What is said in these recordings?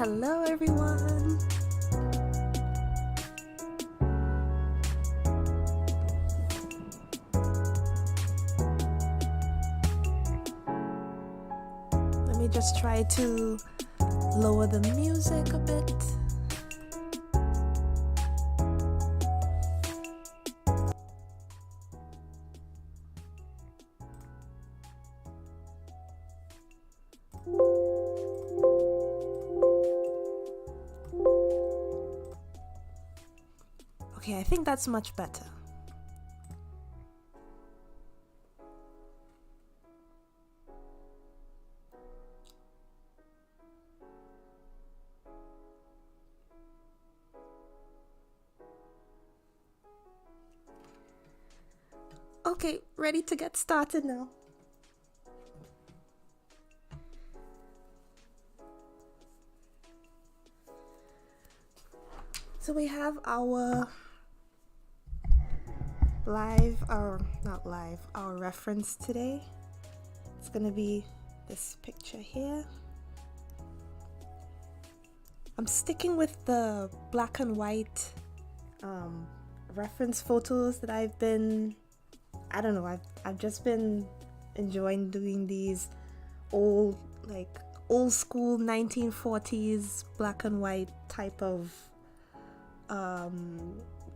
Hello, everyone. Let me just try to lower the music a bit. Okay, I think that's much better. Okay, ready to get started now. So we have our our reference today. It's gonna be this picture here. I'm sticking with the black and white reference photos that I've just been enjoying doing these old school 1940s black and white type of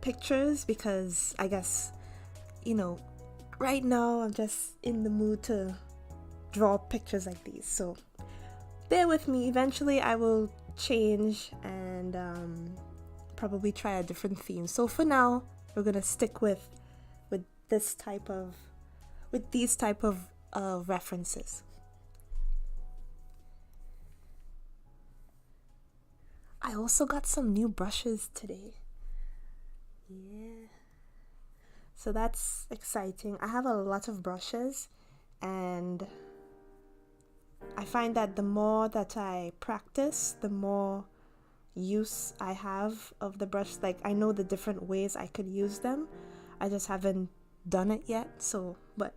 pictures, because I guess, right now I'm just in the mood to draw pictures like these. So bear with me. Eventually I will change and probably try a different theme. So for now, we're gonna stick with these type of references. I also got some new brushes today. Yeah. So that's exciting. I have a lot of brushes, and I find that the more that I practice, the more use I have of the brush. Like, I know the different ways I could use them. I just haven't done it yet. But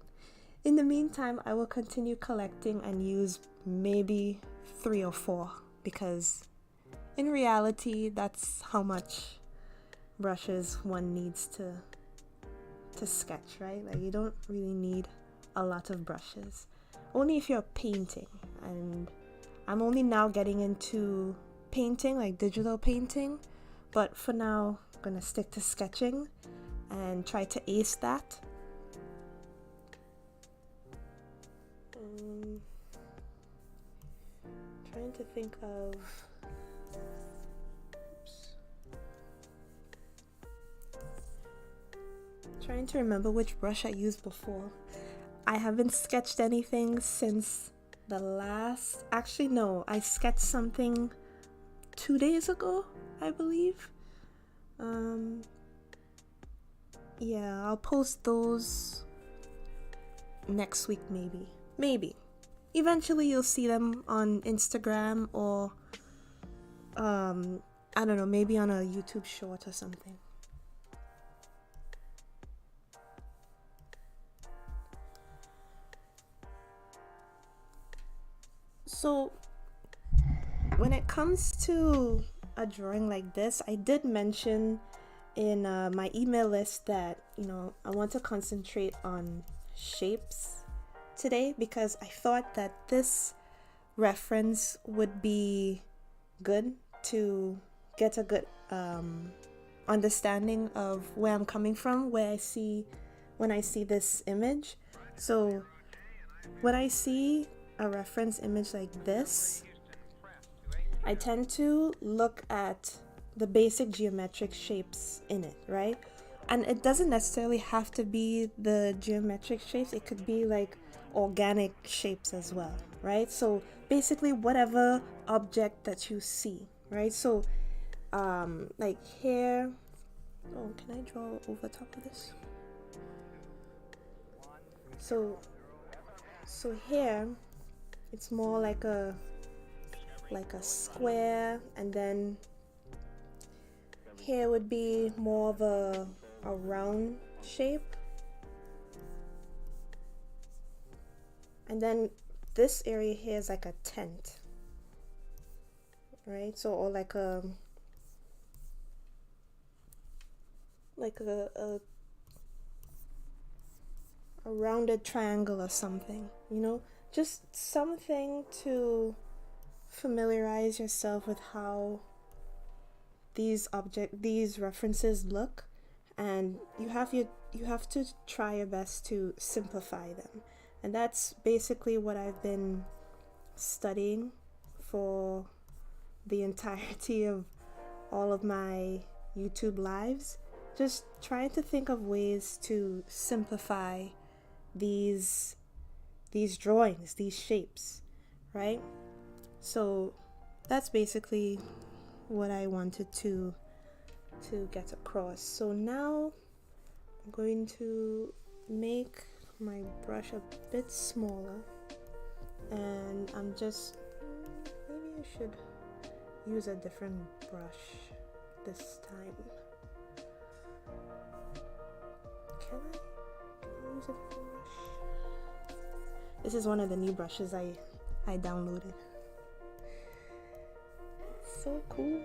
in the meantime, I will continue collecting and use maybe 3 or 4, because in reality, that's how much brushes one needs to sketch, right? Like, you don't really need a lot of brushes, only if you're painting. And I'm only now getting into painting, like digital painting, but for now I'm gonna stick to sketching and try to ace that. Trying to think of trying to remember which brush I used before. I haven't sketched anything since the last... Actually, no. I sketched something 2 days ago, I believe. Yeah, I'll post those next week, maybe. Maybe. Eventually, you'll see them on Instagram or, I don't know, maybe on a YouTube short or something. So when it comes to a drawing like this, I did mention in my email list that, I want to concentrate on shapes today, because I thought that this reference would be good to get a good understanding of where I'm coming from, when I see this image. So when I see a reference image like this, I tend to look at the basic geometric shapes in it, right? And it doesn't necessarily have to be the geometric shapes. It could be like organic shapes as well, right? So basically whatever object that you see, right? So like here, can I draw over top of this? So here it's more like a square, and then here would be more of a round shape, and then this area here is like a tent. right? So, or like a rounded triangle or something, you know, just something to familiarize yourself with how these references look, and you have to try your best to simplify them. And that's basically what I've been studying for the entirety of all of my YouTube lives, just trying to think of ways to simplify these drawings, these shapes, right? So that's basically what I wanted to get across. So now I'm going to make my brush a bit smaller, and I'm just, maybe I should use a different brush this time. Can I use a different brush? This is one of the new brushes I downloaded. It's so cool.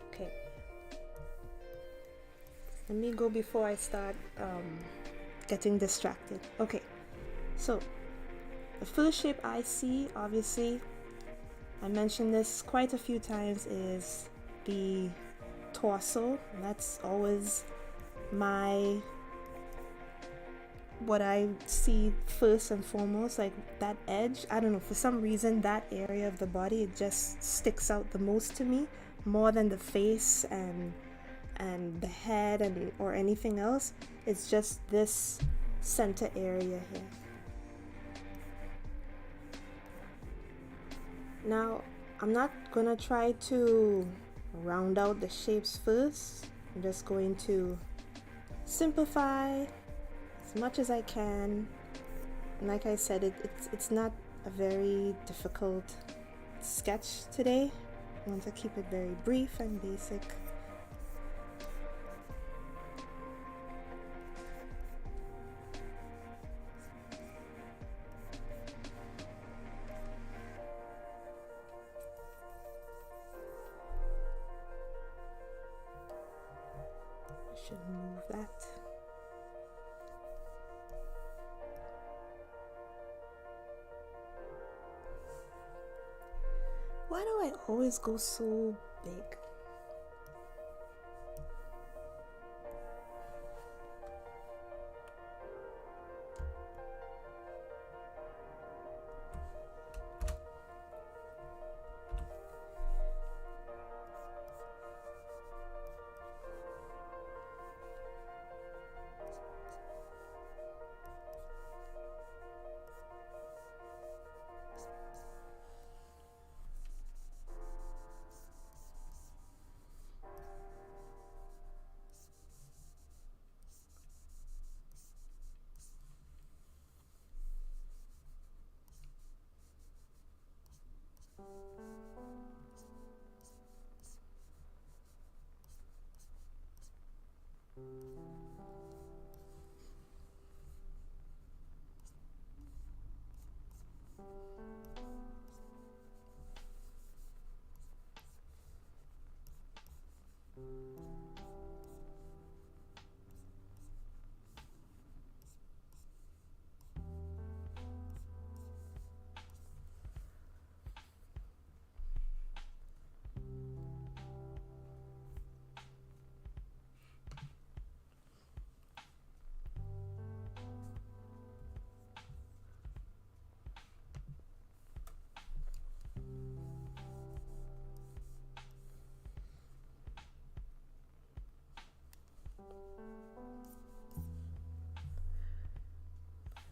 Okay. Let me go before I start getting distracted. Okay. So, the first shape I see, obviously, I mentioned this quite a few times, is the torso. That's always what I see first and foremost, like that edge. I don't know, for some reason that area of the body, it just sticks out the most to me, more than the face and the head and or anything else. It's just this center area here. Now, I'm not gonna try to round out the shapes first. I'm just going to simplify as much as I can. And like I said, it's not a very difficult sketch today. I want to keep it very brief and basic. Should move that. Why do I always go so big?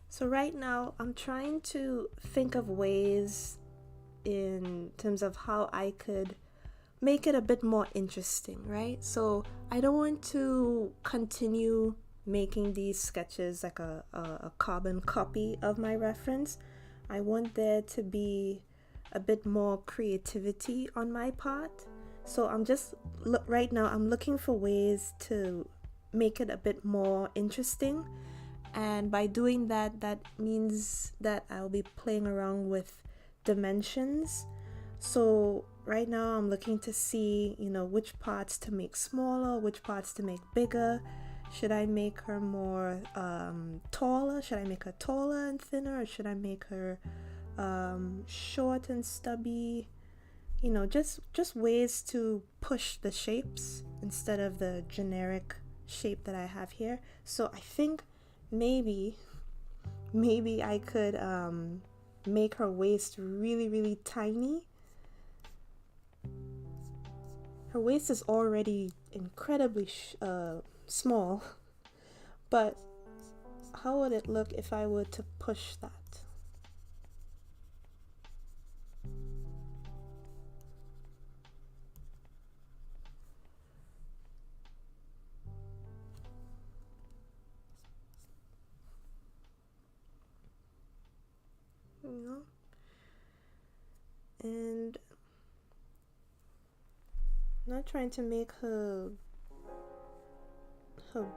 So right now I'm trying to think of ways in terms of how I could make it a bit more interesting, right? So I don't want to continue making these sketches like a carbon copy of my reference. I want there to be a bit more creativity on my part. So I'm just, right now I'm looking for ways to make it a bit more interesting. And by doing that, that means that I'll be playing around with dimensions. So right now I'm looking to see, which parts to make smaller, which parts to make bigger. Should I make her more taller? Should I make her taller and thinner? Or should I make her short and stubby? Just ways to push the shapes instead of the generic shape that I have here. So I think maybe I could make her waist really, really tiny. Her waist is already incredibly small, but how would it look if I were to push that? And I'm not trying to make her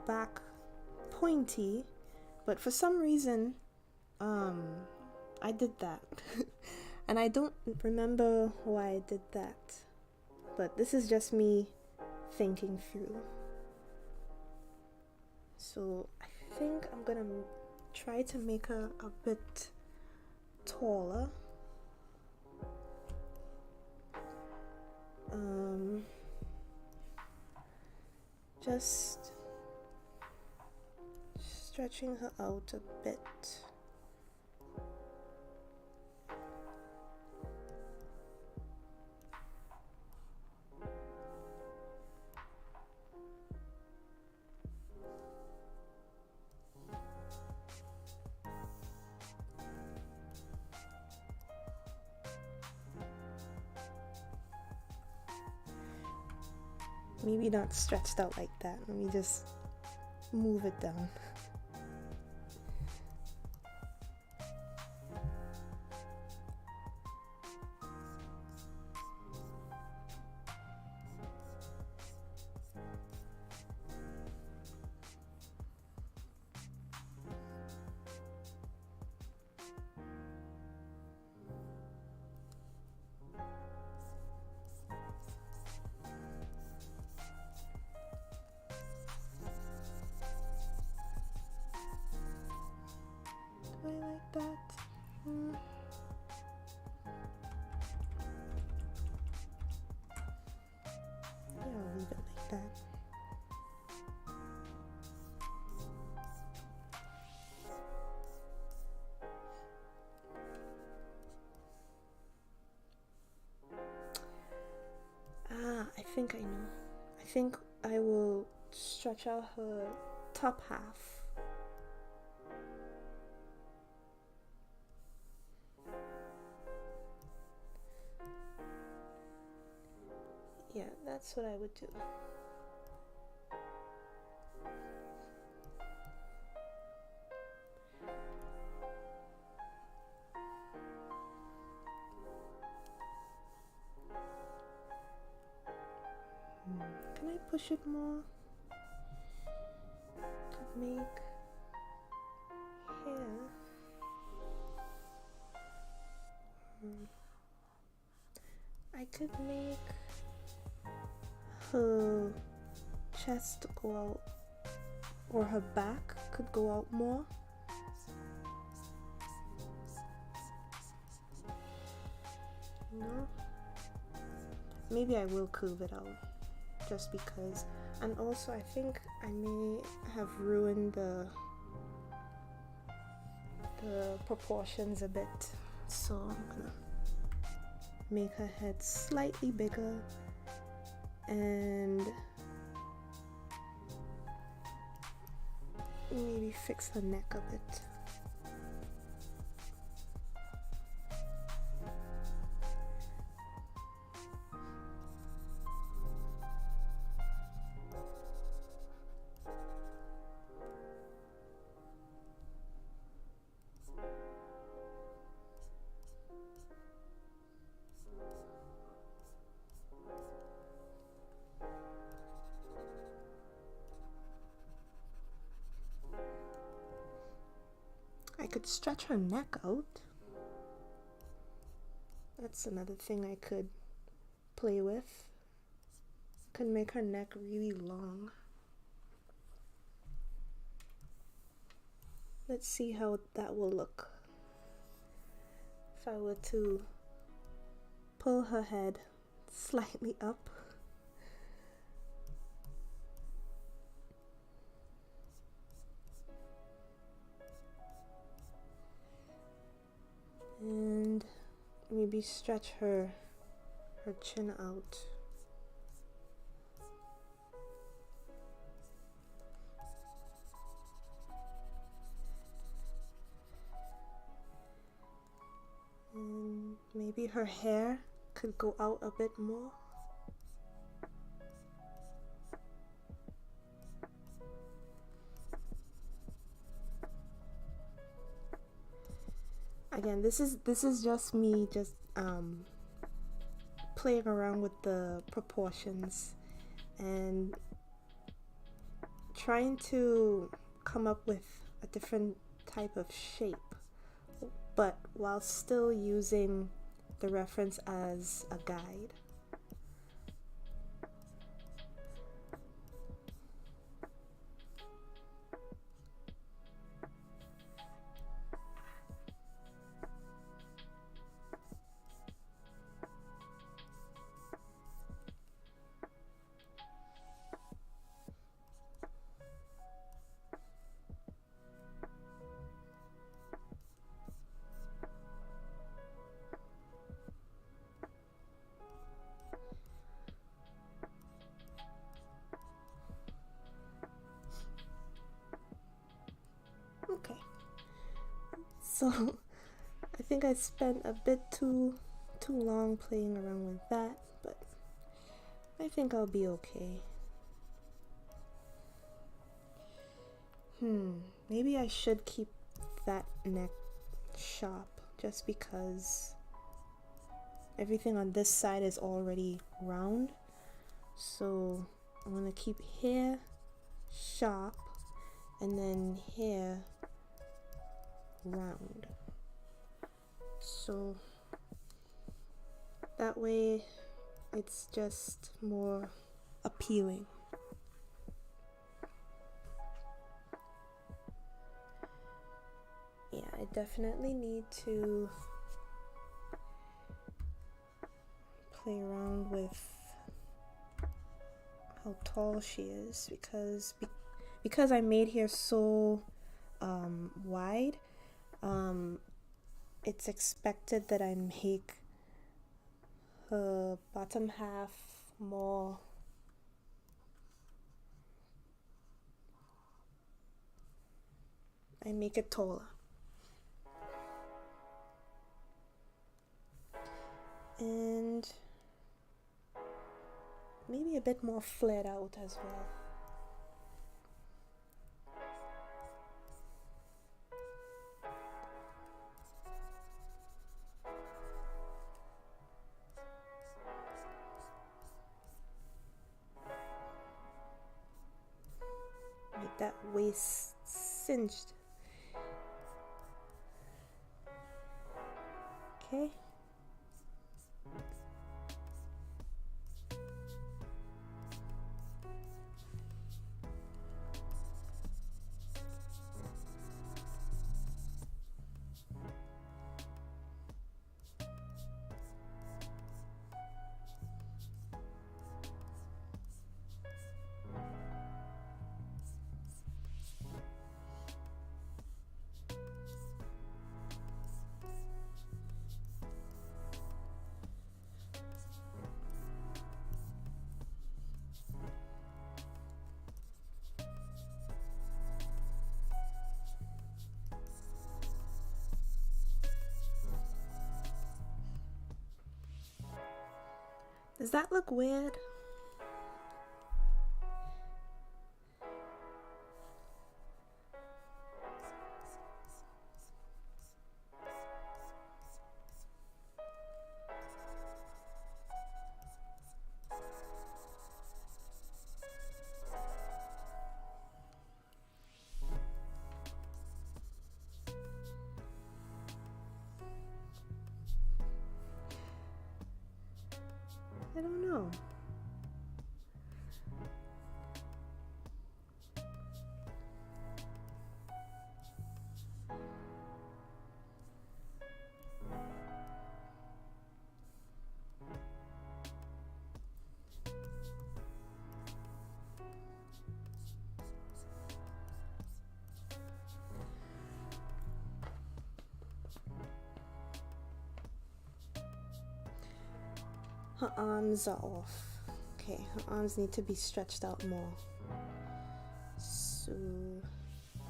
back pointy, but for some reason I did that. And I don't remember why I did that, but this is just me thinking through. So I think I'm gonna try to make her a bit taller. Just stretching her out a bit. Maybe not stretched out like that. Let me just move it down. I like that. Yeah, I'll leave it like that. I think I know. I think I will stretch out her top half. Yeah, that's what I would do. Can I push it more? Could make hair. I could make her chest go out, or her back could go out more. No? Maybe I will curve it out just because. And also I think I may have ruined the proportions a bit, so I'm gonna make her head slightly bigger and maybe fix her neck a bit. could stretch her neck out. That's another thing I could play with. Could make her neck really long. Let's see how that will look if I were to pull her head slightly up. And maybe stretch her chin out. And maybe her hair could go out a bit more. Again, this is just me playing around with the proportions and trying to come up with a different type of shape, but while still using the reference as a guide. Okay, so I think I spent a bit too long playing around with that, but I think I'll be okay. Maybe I should keep that neck sharp just because everything on this side is already round. So I'm gonna keep here sharp and then here round. So that way it's just more appealing. Yeah, I definitely need to play around with how tall she is because I made here so wide. It's expected that I make her bottom half more I make it taller. And maybe a bit more flared out as well. Make that waist cinched. Okay. Does that look weird? I don't know. Her arms are off. Okay, her arms need to be stretched out more. So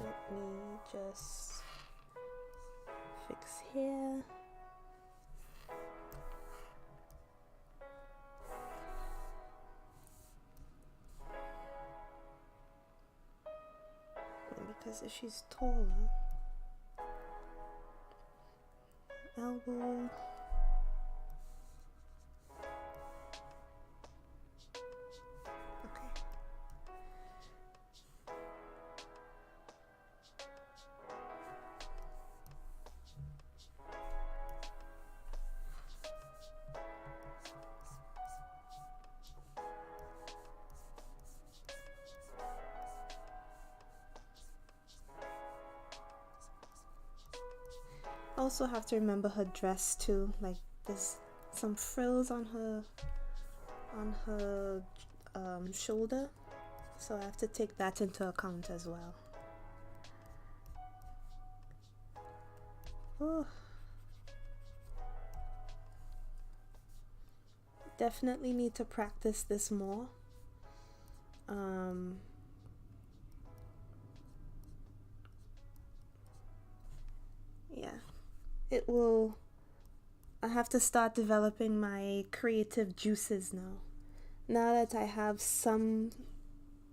let me just fix here. And because if she's taller, elbow. Also have to remember her dress too, like there's some frills on her shoulder, so I have to take that into account as well. Oh, definitely need to practice this more. Yeah, it will. I have to start developing my creative juices now. Now that I have some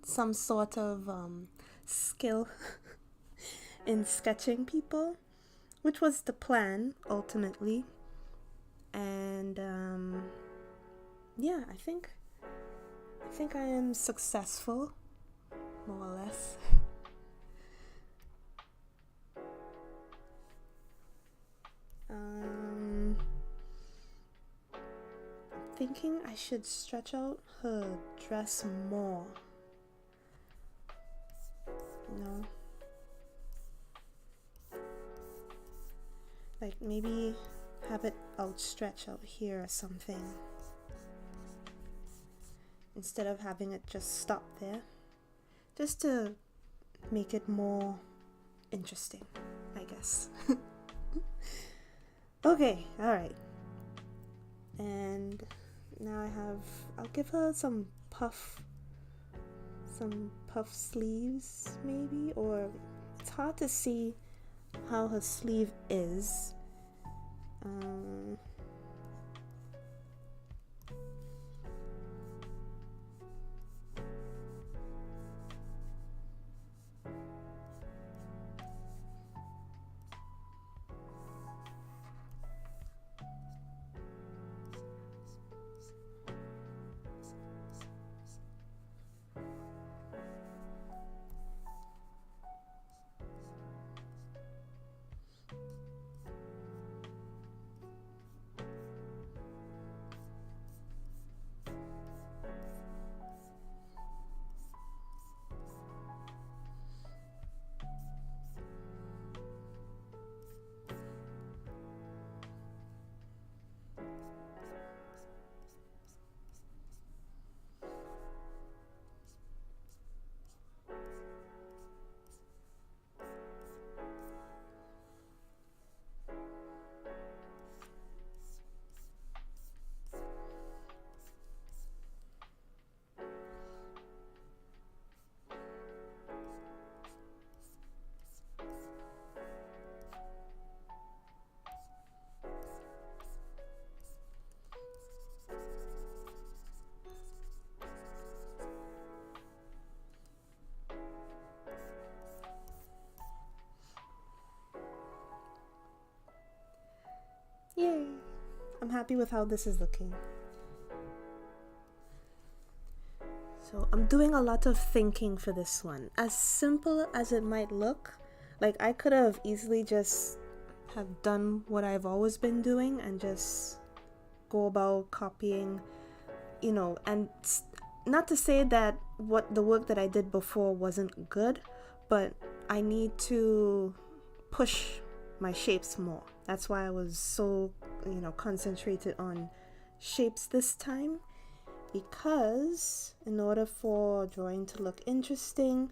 sort of skill in sketching people, which was the plan ultimately. And yeah, I think I am successful, more or less. Thinking I should stretch out her dress more. No. Like maybe have it outstretch out here or something. Instead of having it just stop there. Just to make it more interesting, I guess. Okay, alright. And now I'll give her some puff sleeves maybe, or it's hard to see how her sleeve is. Yay! I'm happy with how this is looking. So I'm doing a lot of thinking for this one. As simple as it might look, like I could have easily just have done what I've always been doing and just go about copying and not to say that what the work that I did before wasn't good, but I need to push my shapes more. That's why I was so, concentrated on shapes this time, because in order for drawing to look interesting,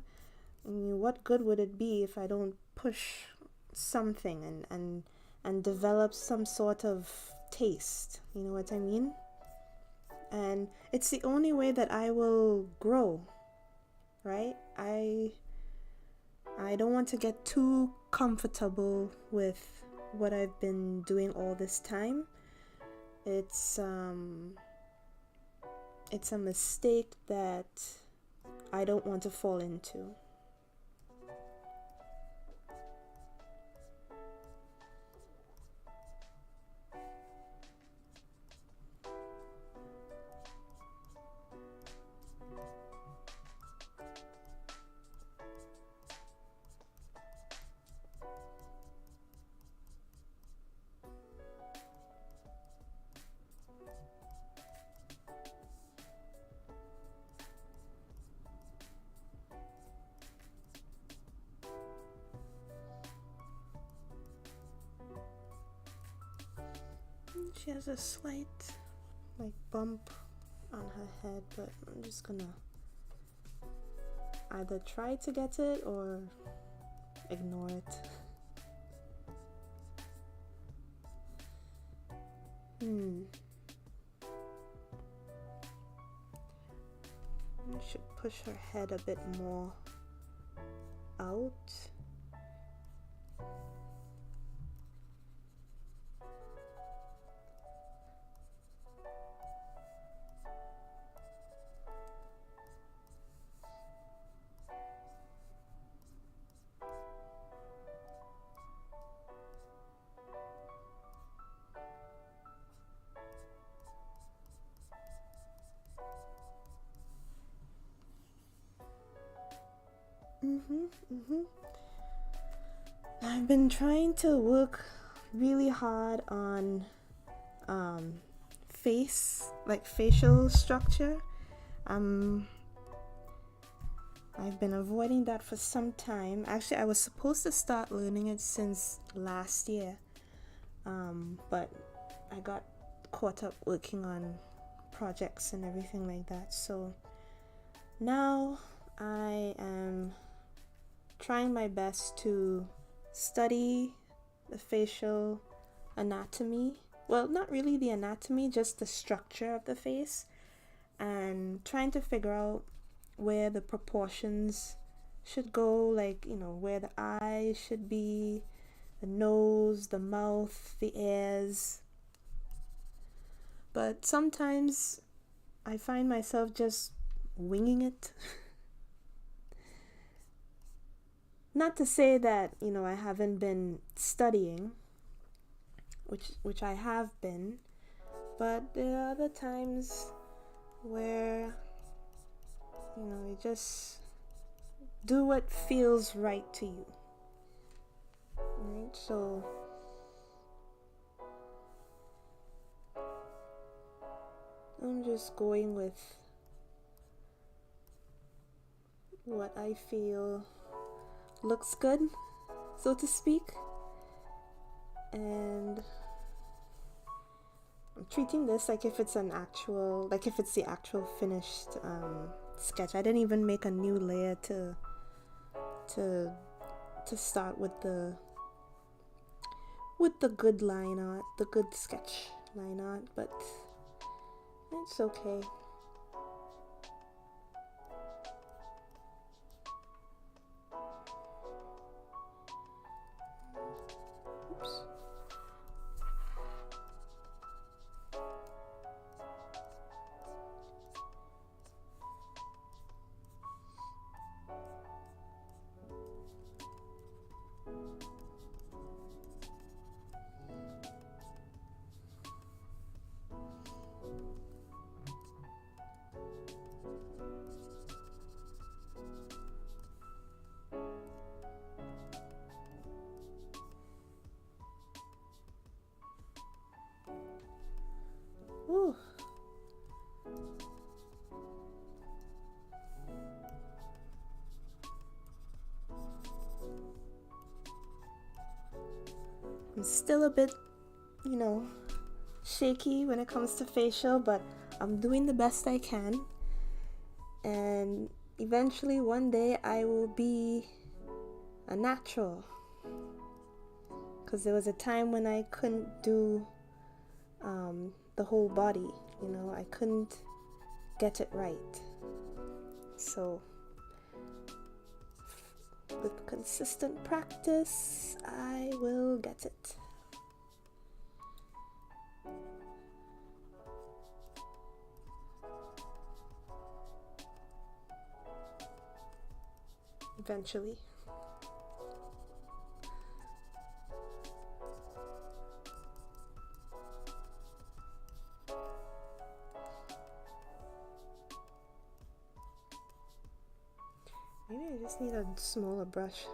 what good would it be if I don't push something and develop some sort of taste? You know what I mean? And it's the only way that I will grow, right? I don't want to get too comfortable with what I've been doing all this time. It's a mistake that I don't want to fall into. She has a slight bump on her head, but I'm just gonna either try to get it or ignore it. I should push her head a bit more out. I've been trying to work really hard on facial structure. I've been avoiding that for some time. Actually, I was supposed to start learning it since last year, but I got caught up working on projects and everything like that. So now I am trying my best to study the facial anatomy. Well, not really the anatomy, just the structure of the face, and trying to figure out where the proportions should go, where the eyes should be, the nose, the mouth, the ears. But sometimes I find myself just winging it. Not to say that, I haven't been studying, which I have been, but there are other times where, you just do what feels right to you, right? So I'm just going with what I feel looks good, so to speak, and I'm treating this like if it's the actual finished sketch. I didn't even make a new layer to start with the good line art, the good sketch line art, but it's okay. Oops. Ooh. I'm still a bit, you know, shaky when it comes to facial, but I'm doing the best I can. And eventually one day I will be a natural. Because there was a time when I couldn't do the whole body, you know, I couldn't get it right. So with consistent practice, I will get it. Eventually. Maybe I just need a smaller brush.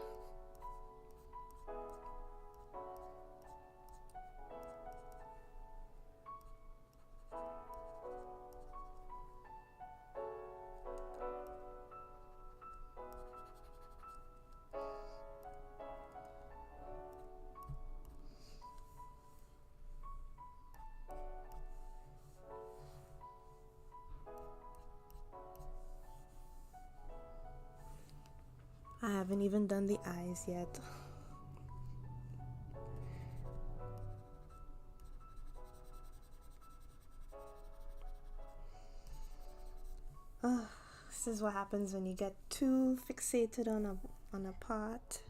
I haven't even done the eyes yet. This is what happens when you get too fixated on a part.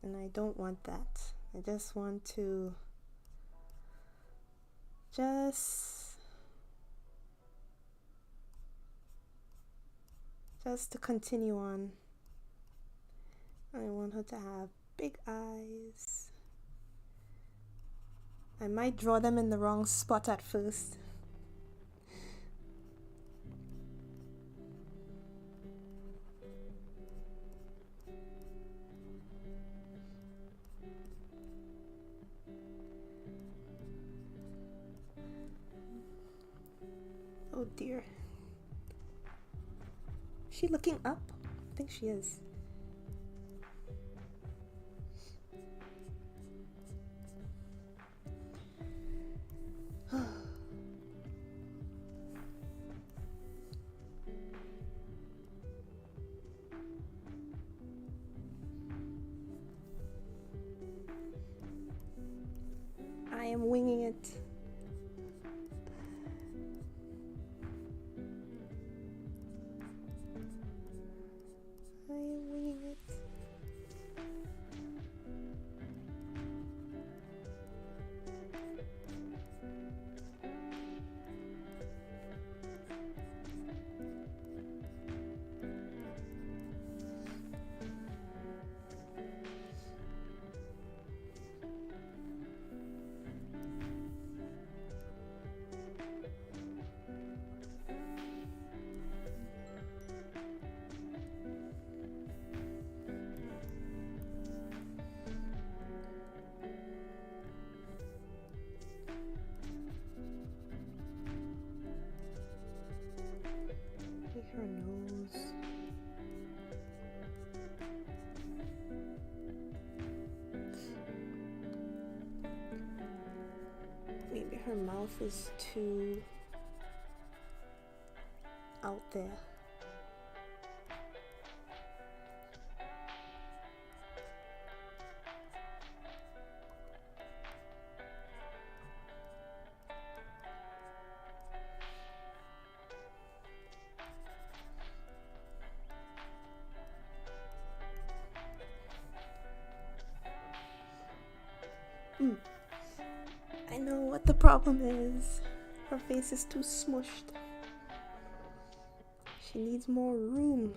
And I don't want that. I just want to just to continue on. I want her to have big eyes. I might draw them in the wrong spot at first. Oh dear. Is she looking up? I think she is. I am winging it. I am winging it. Her nose. Maybe her mouth is too out there. I know what the problem is. Her face is too smushed. She needs more room.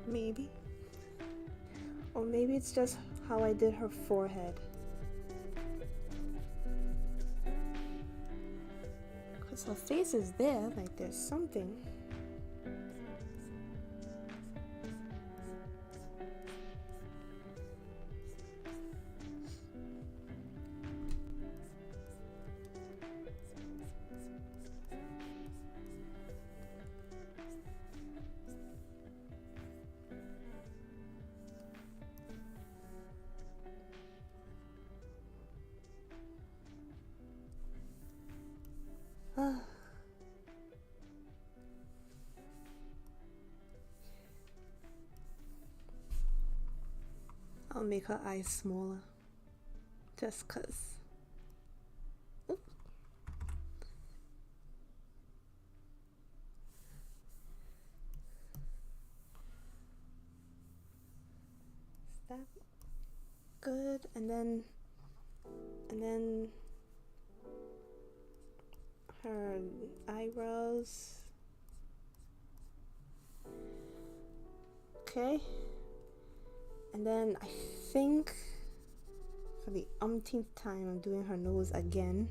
Maybe. Or maybe it's just how I did her forehead. Because her face is there, like there's something. I'll make her eyes smaller. Just 'cause. Oop. Is that good? And then her eyebrows. Okay. And then I think for the umpteenth time I'm doing her nose again.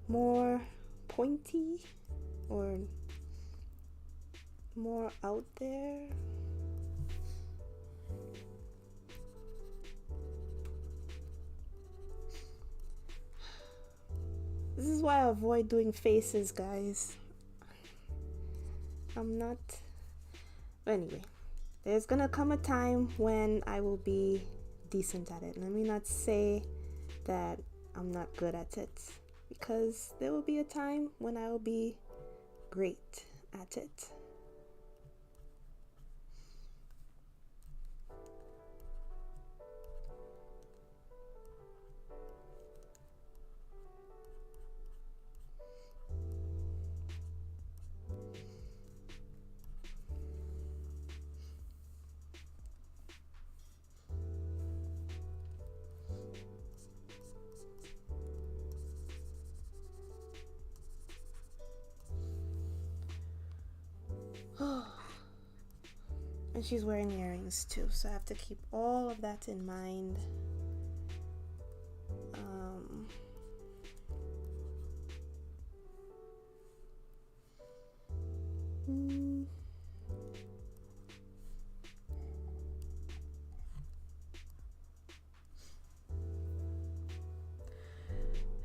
More pointy or more out there. This is why I avoid doing faces, guys. I'm not... Anyway, there's gonna come a time when I will be decent at it. Let me not say that I'm not good at it, because there will be a time when I will be great at it. And she's wearing earrings too, so I have to keep all of that in mind.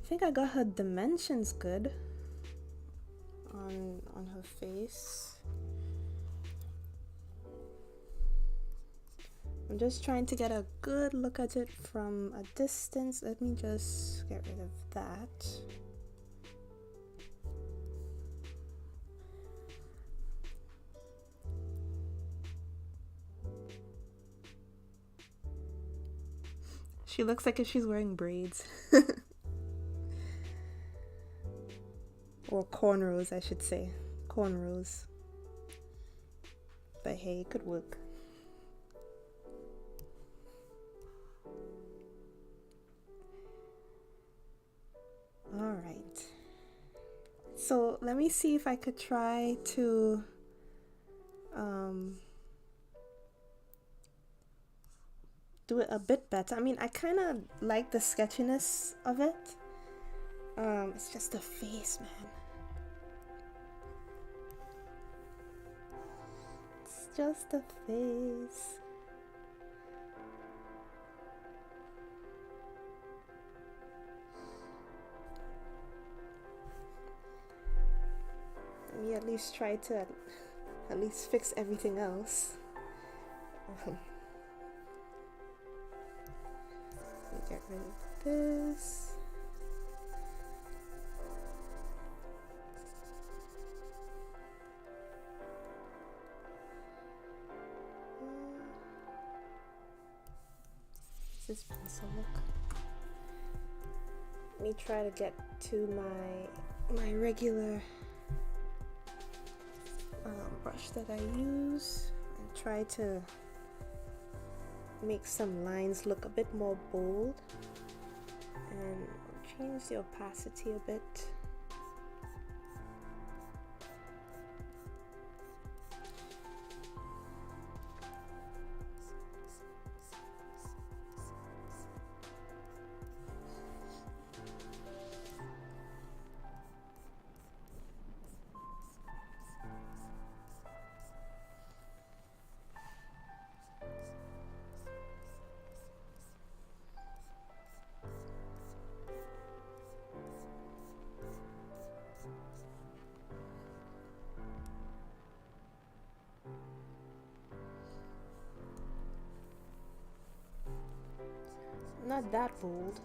I think I got her dimensions good on her face. I'm just trying to get a good look at it from a distance. Let me just get rid of that. She looks like if she's wearing braids. Or cornrows, I should say. Cornrows. But hey, it could work. Alright. So let me see if I could try to do it a bit better. I mean, I kind of like the sketchiness of it. It's just the face, man. It's just the face. Let me at least try to at least fix everything else. Let me get rid of this. This pencil look. Let me try to get to my regular brush that I use and try to make some lines look a bit more bold and change the opacity a bit. Not that bold.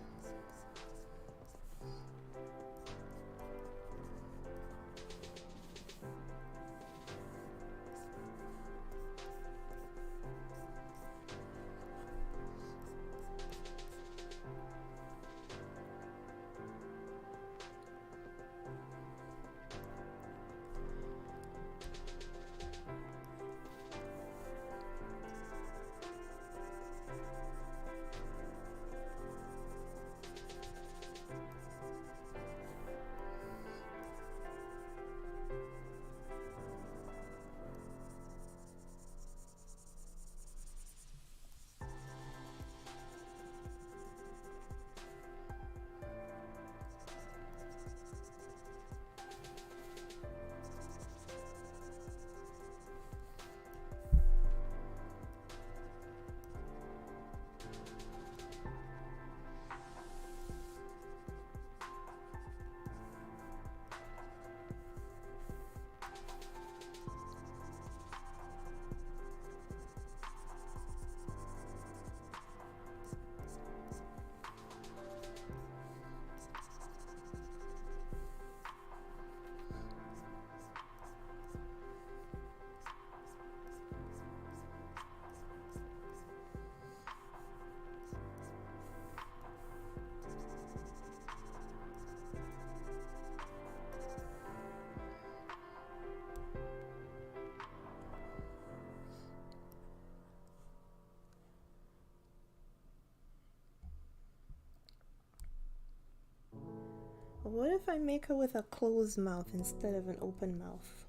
What if I make her with a closed mouth instead of an open mouth?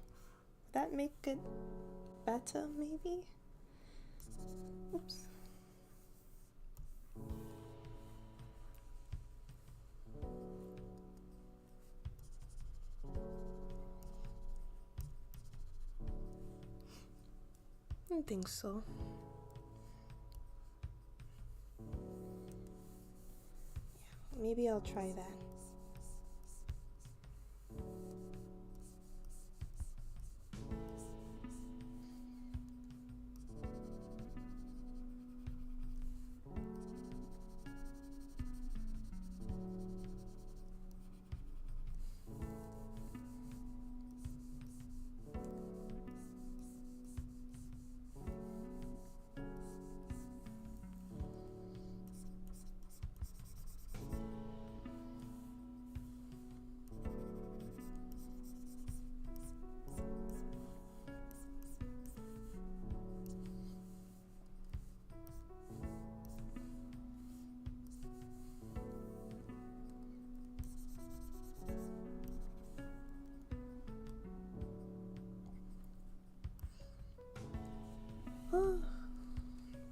Would that make it better, maybe? Oops. I don't think so. Yeah, maybe I'll try that.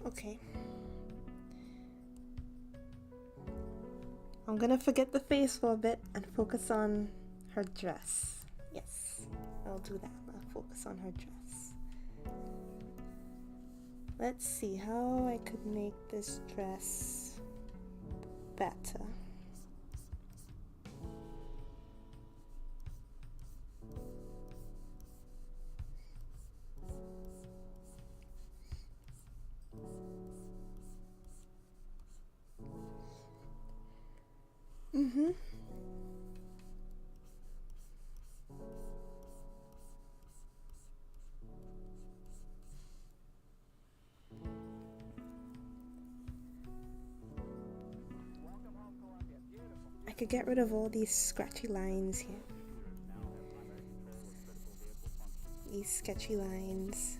Okay. I'm gonna forget the face for a bit and focus on her dress. Yes, I'll do that. I'll focus on her dress. Let's see how I could make this dress better. I could get rid of all these scratchy lines here. These sketchy lines.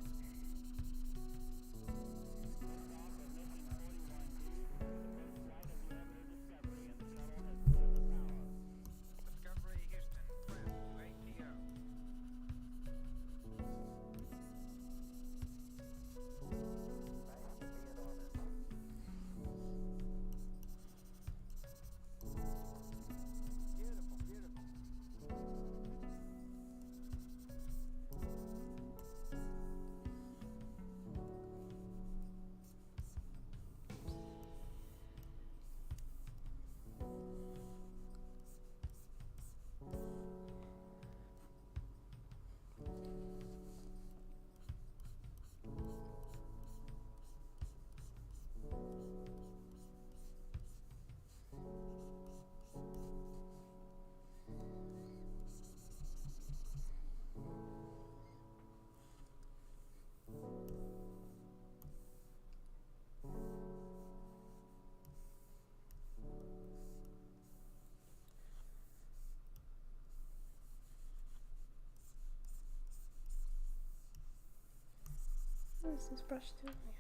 What does this brush do? Yeah.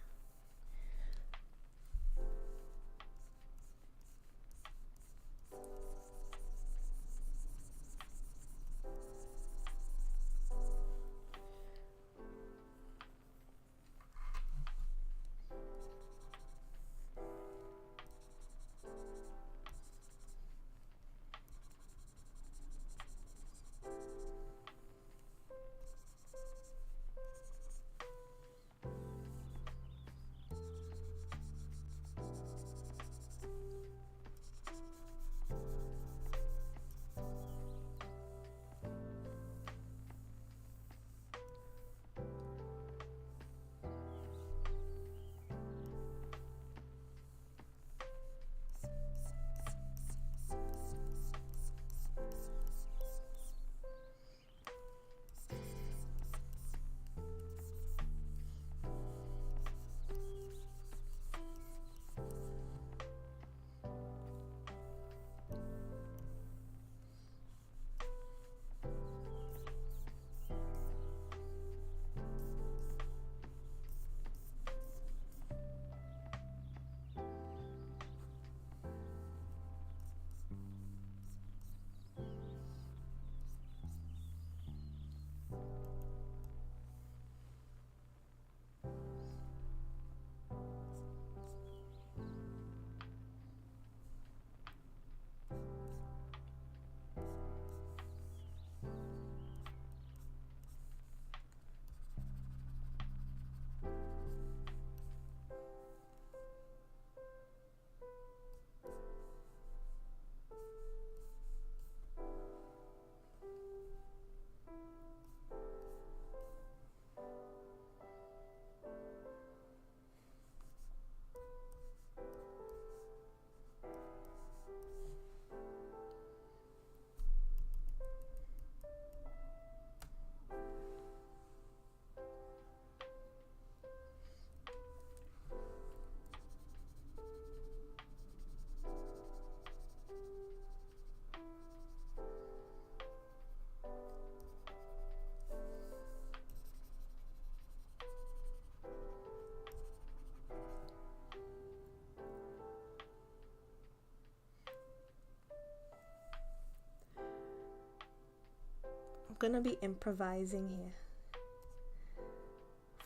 gonna be improvising here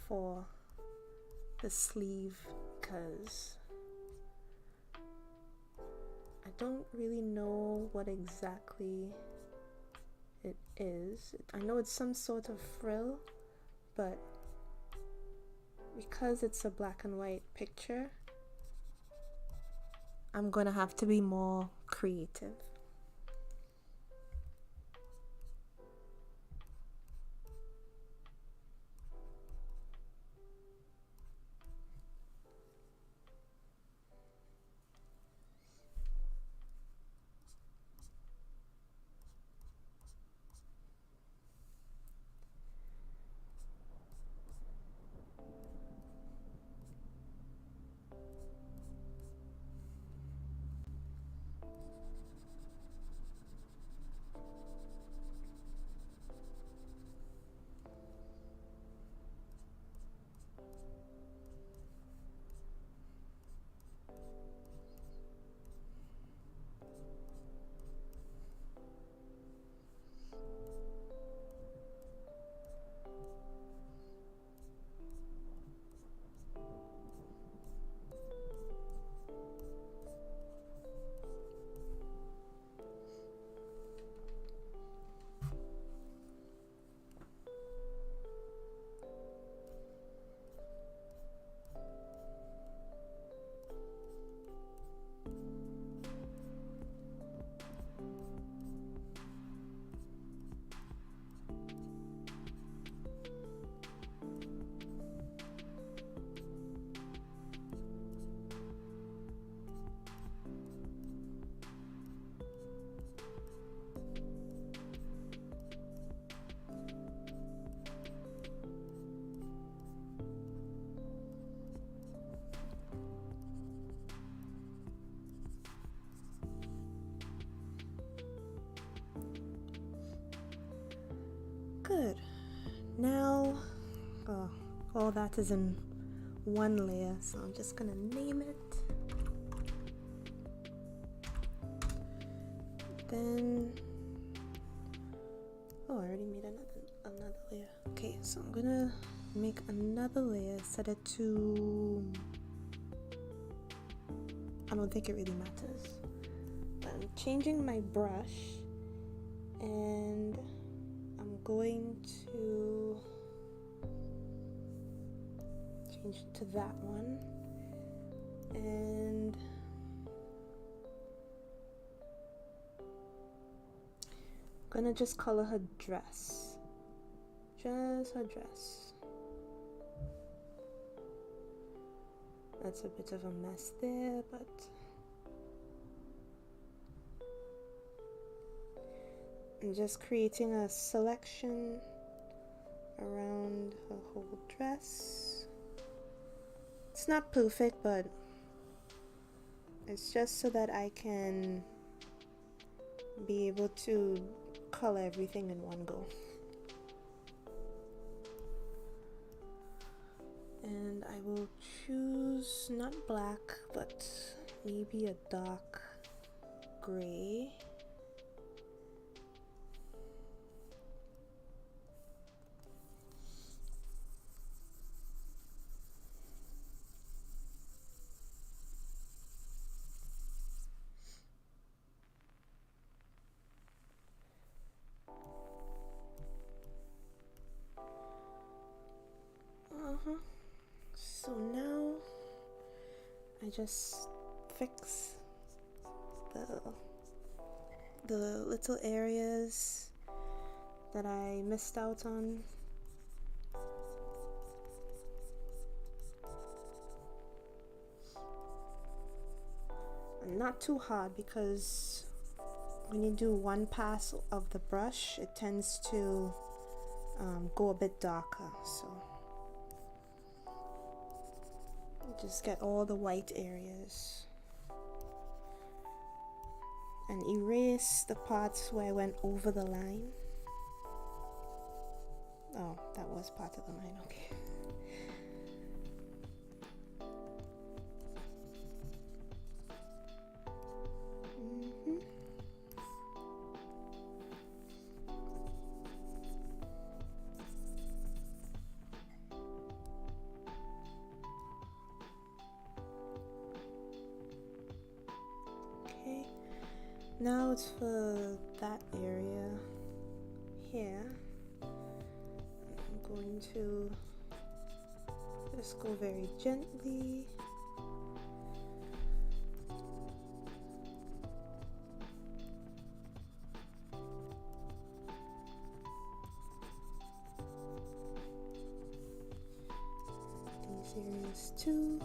for the sleeve because I don't really know what exactly it is. I know it's some sort of frill, but because it's a black and white picture, I'm gonna have to be more creative. Good. Now, all that is in one layer, so I'm just gonna name it. Then, I already made another layer. Okay, so I'm gonna make another layer, set it to, I don't think it really matters, but I'm changing my brush and I'm going to change it to that one, and I'm gonna just color her dress, just her dress. That's a bit of a mess there, but I'm just creating a selection around her whole dress. It's not perfect, but it's just so that I can be able to color everything in one go. And I will choose not black, but maybe a dark gray. So now I just fix the little areas that I missed out on. And not too hard, because when you do one pass of the brush, it tends to go a bit darker. So just get all the white areas and erase the parts where I went over the line. Oh, that was part of the line, okay. Now it's for that area here. I'm going to just go very gently. These areas too.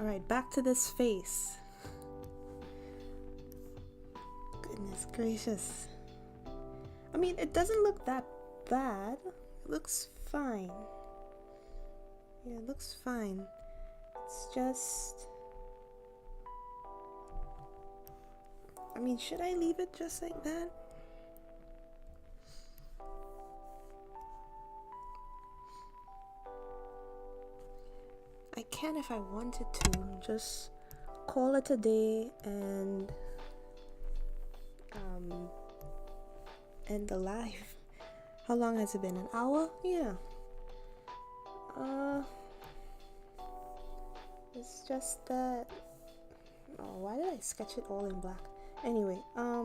All right, back to this face. Goodness gracious. I mean, it doesn't look that bad. It looks fine. Yeah, it looks fine. It's just... I mean, should I leave it just like that? I can if I wanted to. Just call it a day and end the live. How long has it been? An hour? Yeah. It's just that... Oh, why did I sketch it all in black? Anyway, I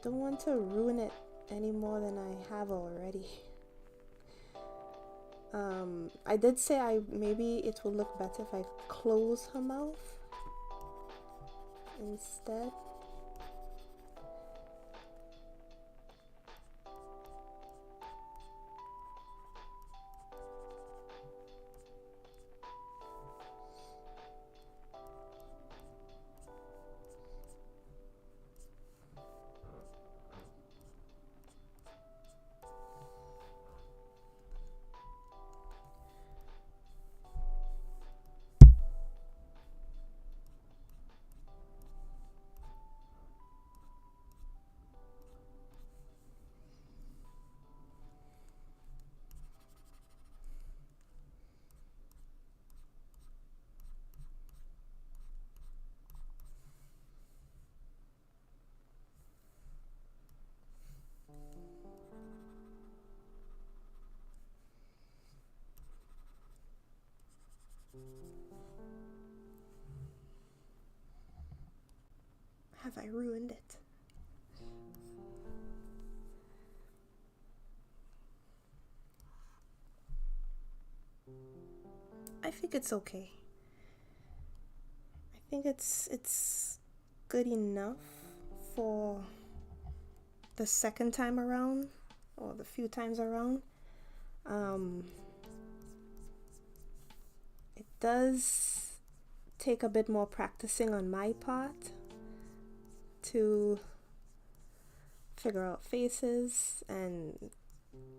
don't want to ruin it any more than I have already. I did say maybe it will look better if I close her mouth instead. Have I ruined it? I think it's okay. I think it's good enough for the second time around, or the few times around. It does take a bit more practicing on my part to figure out faces, and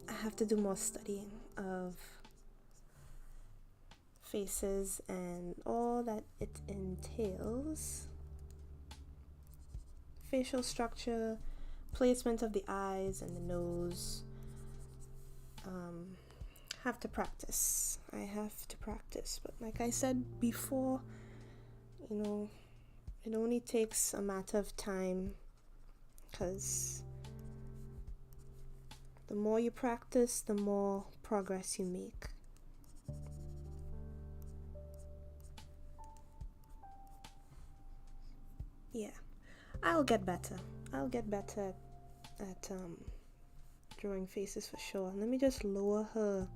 I have to do more studying of faces and all that it entails. Facial structure, placement of the eyes and the nose. Have to practice. I have to practice. But like I said before, you know, it only takes a matter of time, because the more you practice, the more progress you make. Yeah, I'll get better. I'll get better at drawing faces for sure. Let me just lower her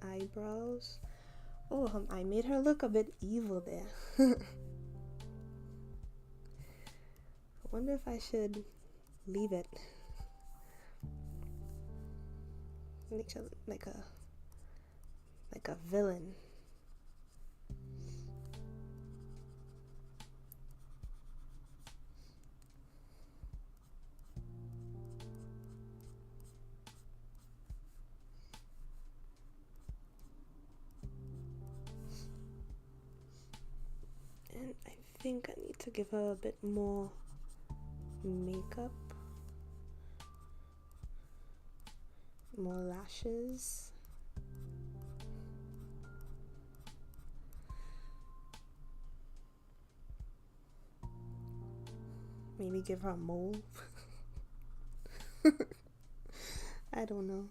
eyebrows. Oh, I made her look a bit evil there. I wonder if I should leave it. Make her like a villain. And I think I need to give her a bit more makeup, more lashes. Maybe give her a mole. I don't know.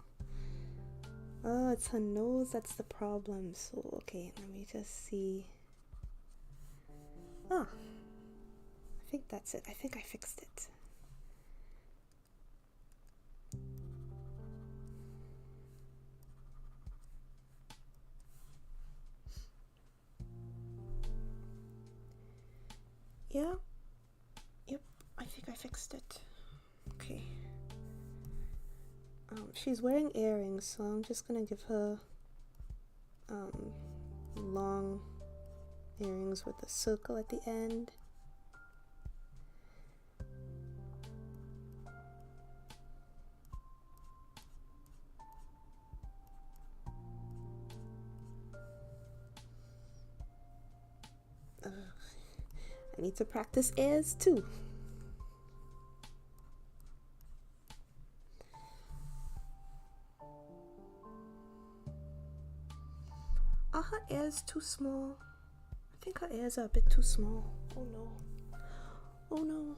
Oh, it's her nose that's the problem. So, okay, let me just see. Ah, I think that's it. I think I fixed it. Yeah. Yep, I think I fixed it. Okay. She's wearing earrings, so I'm just gonna give her long earrings with a circle at the end. I need to practice ears too. Are her ears too small? I think her ears are a bit too small. Oh no. Oh no.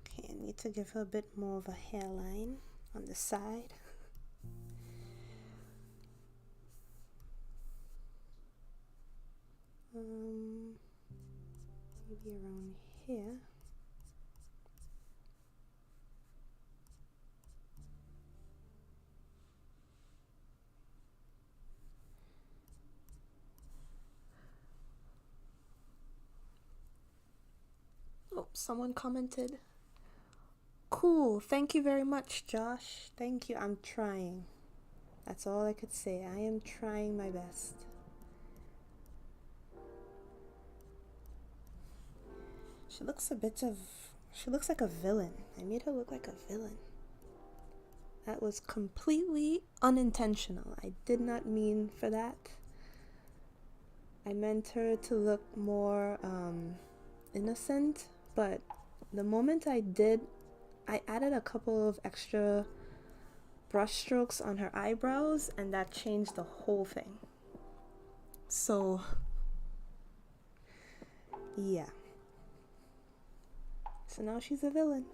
Okay, I need to give her a bit more of a hairline on the side. Maybe around here. Oh, someone commented. Cool. Thank you very much, Josh. Thank you. I'm trying. That's all I could say. I am trying my best. She looks like a villain. I made her look like a villain. That was completely unintentional. I did not mean for that. I meant her to look more innocent, but the moment I did, I added a couple of extra brush strokes on her eyebrows, and that changed the whole thing. So, yeah. So now she's a villain.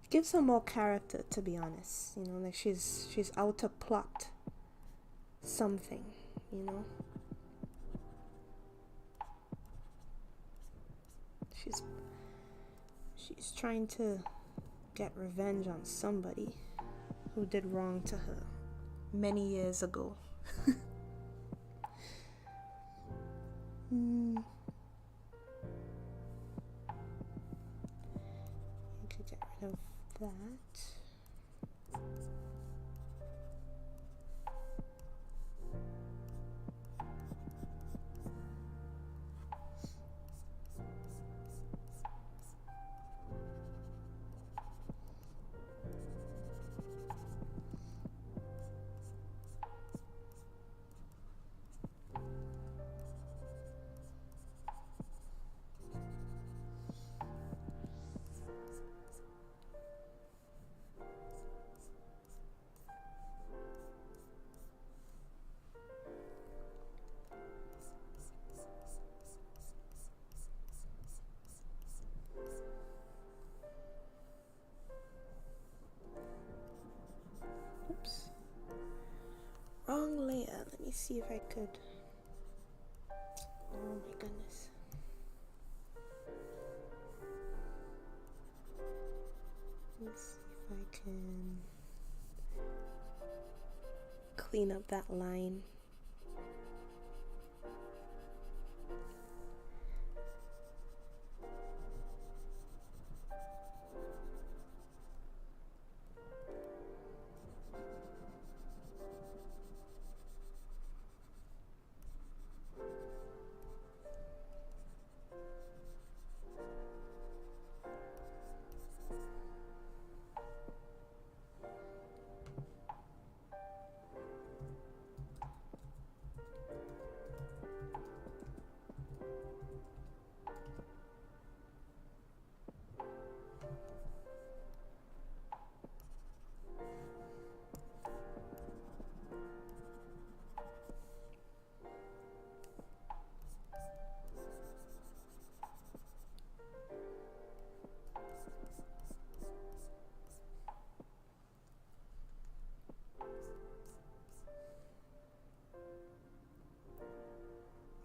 Gives her more character, to be honest. You know, like she's out to plot something, you know. She's trying to get revenge on somebody who did wrong to her many years ago. You could get rid of that. Oops. Wrong layer. Let me see if I could. Oh my goodness. Let's see if I can clean up that line.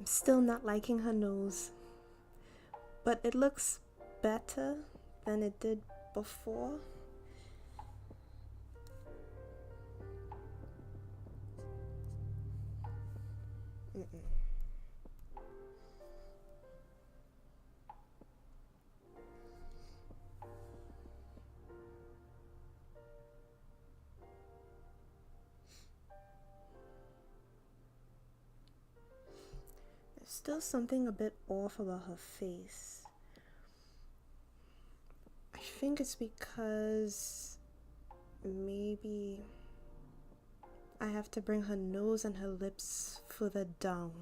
I'm still not liking her nose, but it looks better than it did before. There's still something a bit off about her face. I think it's because maybe I have to bring her nose and her lips further down.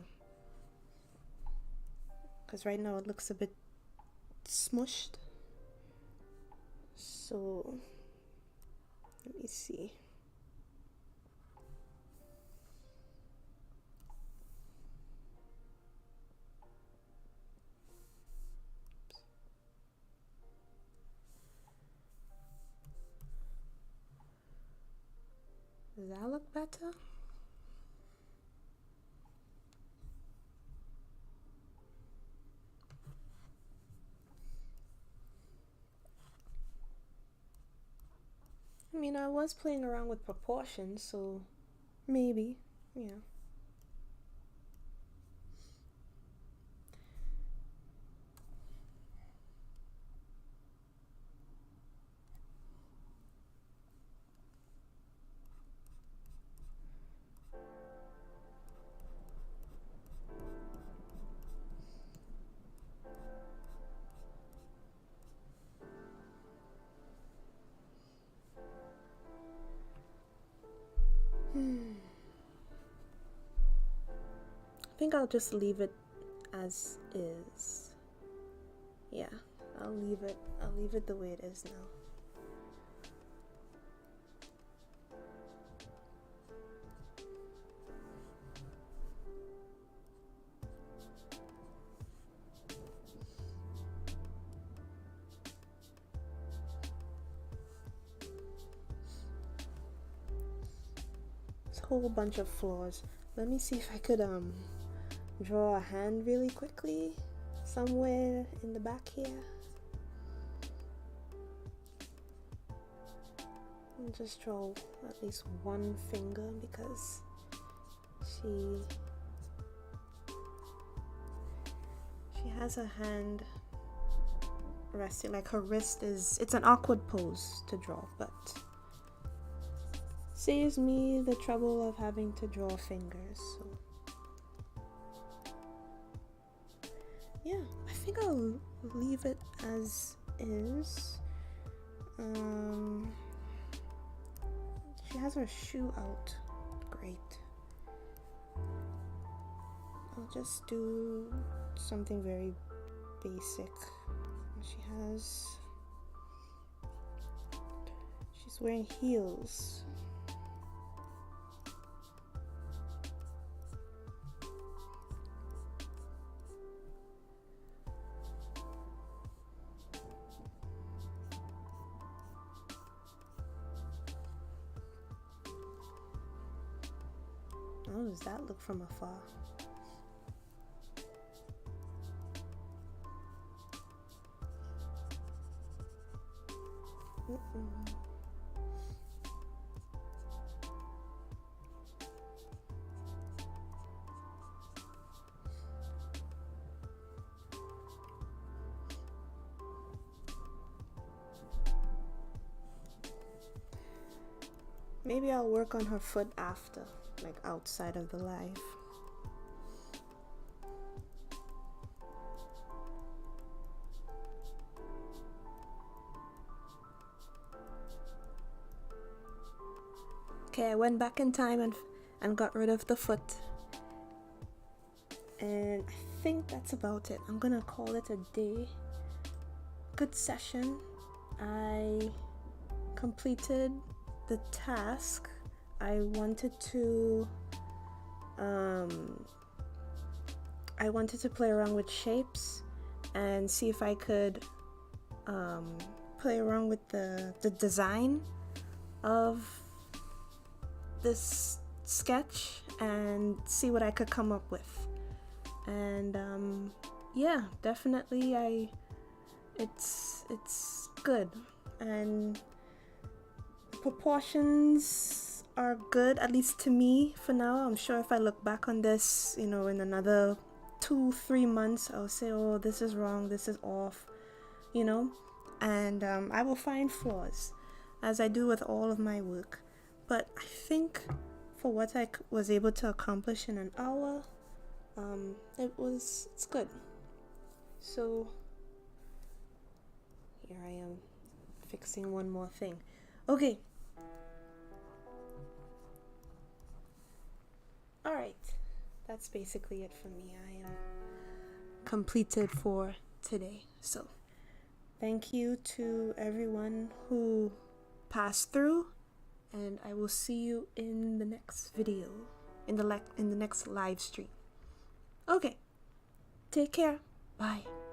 Because right now it looks a bit smushed. So, let me see. Does that look better? I mean, I was playing around with proportions, so maybe, yeah. I think I'll just leave it as is. Yeah, I'll leave it the way it is now. It's a whole bunch of flaws. Let me see if I could draw a hand really quickly somewhere in the back here. And just draw at least one finger because she has her hand resting, like her wrist is, it's an awkward pose to draw, but saves me the trouble of having to draw fingers. So yeah, I think I'll leave it as is. She has her shoe out. Great. I'll just do something very basic. She's wearing heels. How does that look from afar? Maybe I'll work on her foot after, like outside of the live. Okay, I went back in time and got rid of the foot. And I think that's about it. I'm gonna call it a day. Good session. I completed the task. I wanted to play around with shapes and see if I could play around with the design of this sketch and see what I could come up with. And yeah, definitely it's good, and proportions are good, at least to me for now. I'm sure if I look back on this, in another 2-3 months, I'll say, oh, this is wrong, this is off, and I will find flaws, as I do with all of my work. But I think for what I was able to accomplish in an hour, it's good. So here I am fixing one more thing. Okay. Alright, that's basically it for me. I am completed for today. So thank you to everyone who passed through, and I will see you in the next video, in the next live stream. Okay, take care. Bye.